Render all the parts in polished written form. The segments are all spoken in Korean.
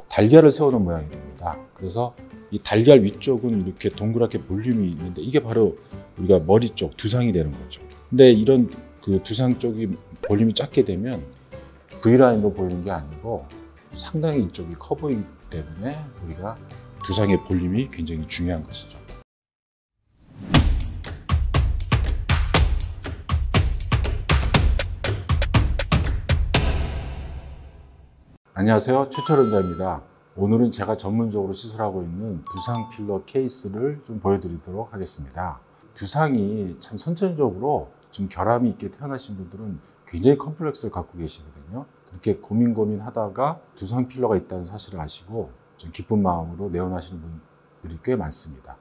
달걀을 세우는 모양이 됩니다. 그래서 이 달걀 위쪽은 이렇게 동그랗게 볼륨이 있는데 이게 바로 우리가 머리 쪽 두상이 되는 거죠. 근데 이런 그 두상 쪽이 볼륨이 작게 되면 V라인으로 보이는 게 아니고 상당히 이쪽이 커 보이기 때문에 우리가 두상의 볼륨이 굉장히 중요한 것이죠. 안녕하세요, 최철원자입니다. 오늘은 제가 전문적으로 시술하고 있는 두상 필러 케이스를 좀 보여드리도록 하겠습니다. 두상이 참 선천적으로 좀 결함이 있게 태어나신 분들은 굉장히 컴플렉스를 갖고 계시거든요. 그렇게 고민하다가 두상 필러가 있다는 사실을 아시고 좀 기쁜 마음으로 내원하시는 분들이 꽤 많습니다.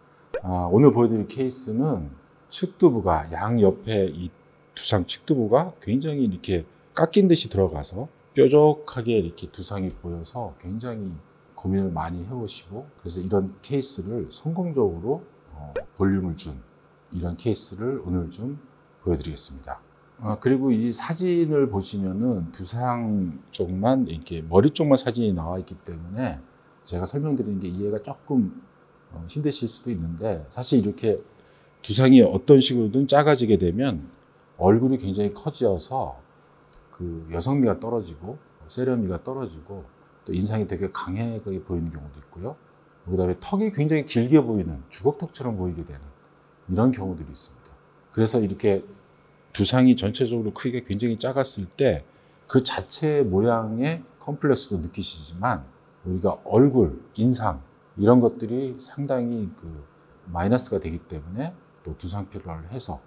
오늘 보여드릴 케이스는 측두부가 양옆에 이 두상 측두부가 굉장히 이렇게 깎인 듯이 들어가서 뾰족하게 이렇게 두상이 보여서 굉장히 고민을 많이 해오시고, 그래서 이런 케이스를 성공적으로 볼륨을 준 이런 케이스를 오늘 좀 보여드리겠습니다. 그리고 이 사진을 보시면은 두상 쪽만 이렇게 머리 쪽만 사진이 나와 있기 때문에 제가 설명드리는 게 이해가 조금 힘드실 수도 있는데, 사실 이렇게 두상이 어떤 식으로든 작아지게 되면 얼굴이 굉장히 커져서 그 여성미가 떨어지고 세련미가 떨어지고 또 인상이 되게 강하게 보이는 경우도 있고요. 그다음에 턱이 굉장히 길게 보이는 주걱턱처럼 보이게 되는 이런 경우들이 있습니다. 그래서 이렇게 두상이 전체적으로 크기가 굉장히 작았을 때 그 자체 모양의 컴플렉스도 느끼시지만 우리가 얼굴, 인상 이런 것들이 상당히 그 마이너스가 되기 때문에 또 두상 필러를 해서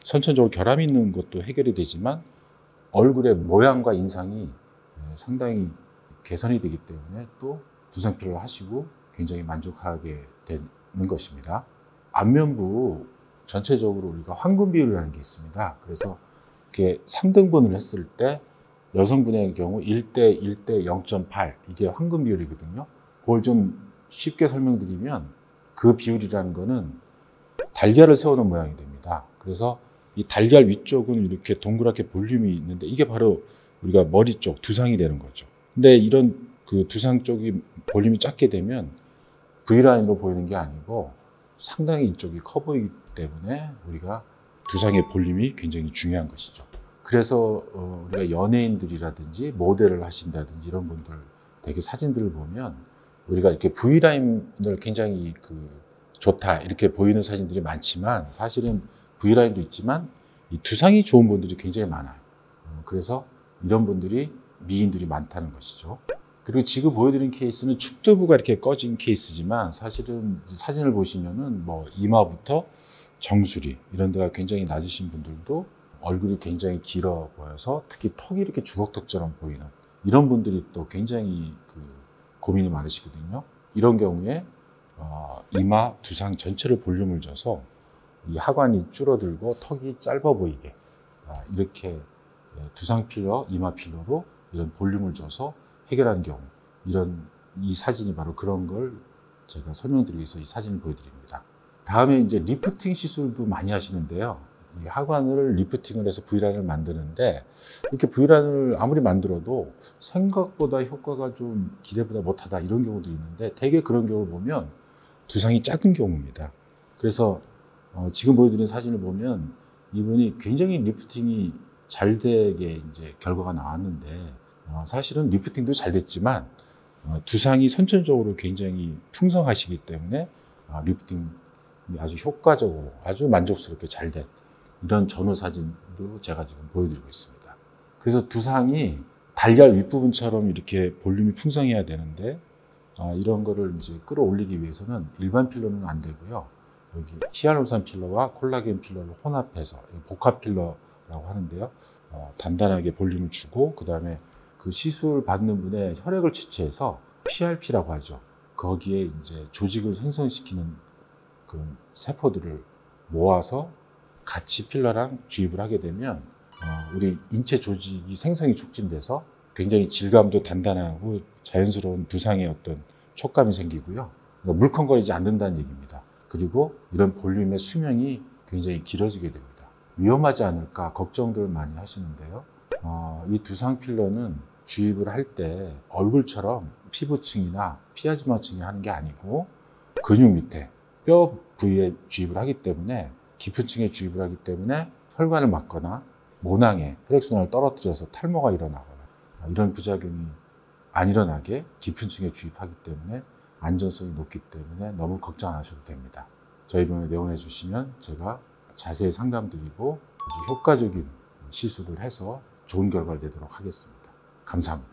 선천적으로 결함이 있는 것도 해결이 되지만 얼굴의 모양과 인상이 상당히 개선이 되기 때문에 또 두상 필러를 하시고 굉장히 만족하게 되는 것입니다. 안면부 전체적으로 우리가 황금 비율이라는 게 있습니다. 그래서 이렇게 3등분을 했을 때 여성분의 경우 1대 1대 0.8 이게 황금 비율이거든요. 그걸 좀 쉽게 설명드리면 그 비율이라는 거는 달걀을 세우는 모양이 됩니다. 그래서 이 달걀 위쪽은 이렇게 동그랗게 볼륨이 있는데 이게 바로 우리가 머리 쪽 두상이 되는 거죠. 근데 이런 그 두상 쪽이 볼륨이 작게 되면 V라인으로 보이는 게 아니고 상당히 이쪽이 커 보이기 때문에 우리가 두상의 볼륨이 굉장히 중요한 것이죠. 그래서 우리가 연예인들이라든지 모델을 하신다든지 이런 분들 되게 사진들을 보면 우리가 이렇게 V라인을 굉장히 좋다 이렇게 보이는 사진들이 많지만 사실은 V라인도 있지만 이 두상이 좋은 분들이 굉장히 많아요. 그래서 이런 분들이 미인들이 많다는 것이죠. 그리고 지금 보여드린 케이스는 축두부가 이렇게 꺼진 케이스지만 사실은 사진을 보시면은 뭐 이마부터 정수리 이런 데가 굉장히 낮으신 분들도 얼굴이 굉장히 길어 보여서 특히 턱이 이렇게 주걱턱처럼 보이는 이런 분들이 또 굉장히 고민이 많으시거든요. 이런 경우에 이마, 두상 전체를 볼륨을 줘서 이 하관이 줄어들고 턱이 짧아 보이게 이렇게 두상 필러, 이마 필러로 이런 볼륨을 줘서 해결하는 경우 이 사진이 바로 그런 걸 제가 설명드리기 위해서 이 사진을 보여드립니다. 다음에 이제 리프팅 시술도 많이 하시는데요. 이 하관을 리프팅을 해서 V라인을 만드는데 이렇게 V라인을 아무리 만들어도 생각보다 효과가 좀 기대보다 못하다 이런 경우도 있는데 대개 그런 경우를 보면 두상이 작은 경우입니다. 그래서 지금 보여드린 사진을 보면 이분이 굉장히 리프팅이 잘 되게 이제 결과가 나왔는데 사실은 리프팅도 잘 됐지만 두상이 선천적으로 굉장히 풍성하시기 때문에 리프팅이 아주 효과적으로 아주 만족스럽게 잘 된 이런 전후 사진도 제가 지금 보여드리고 있습니다. 그래서 두상이 달걀 윗부분처럼 이렇게 볼륨이 풍성해야 되는데 이런 거를 이제 끌어올리기 위해서는 일반 필러는 안 되고요. 여기 히알루론산 필러와 콜라겐 필러를 혼합해서 복합 필러라고 하는데요. 단단하게 볼륨을 주고 그 다음에 그 시술 받는 분의 혈액을 채취해서 PRP라고 하죠. 거기에 이제 조직을 생성시키는 그런 세포들을 모아서 같이 필러랑 주입을 하게 되면 우리 인체 조직이 생성이 촉진돼서 굉장히 질감도 단단하고 자연스러운 두상의 어떤 촉감이 생기고요. 물컹거리지 않는다는 얘기입니다. 그리고 이런 볼륨의 수명이 굉장히 길어지게 됩니다. 위험하지 않을까 걱정들 많이 하시는데요. 이 두상 필러는 주입을 할 때 얼굴처럼 피부층이나 피하지마층이 하는 게 아니고 근육 밑에 뼈 부위에 주입을 하기 때문에 깊은 층에 주입을 하기 때문에 혈관을 막거나 모낭에 혈액순환을 떨어뜨려서 탈모가 일어나거나 이런 부작용이 안 일어나게 깊은 층에 주입하기 때문에 안전성이 높기 때문에 너무 걱정 안 하셔도 됩니다. 저희 병원에 내원해 주시면 제가 자세히 상담드리고 아주 효과적인 시술을 해서 좋은 결과를 내도록 하겠습니다. 감사합니다.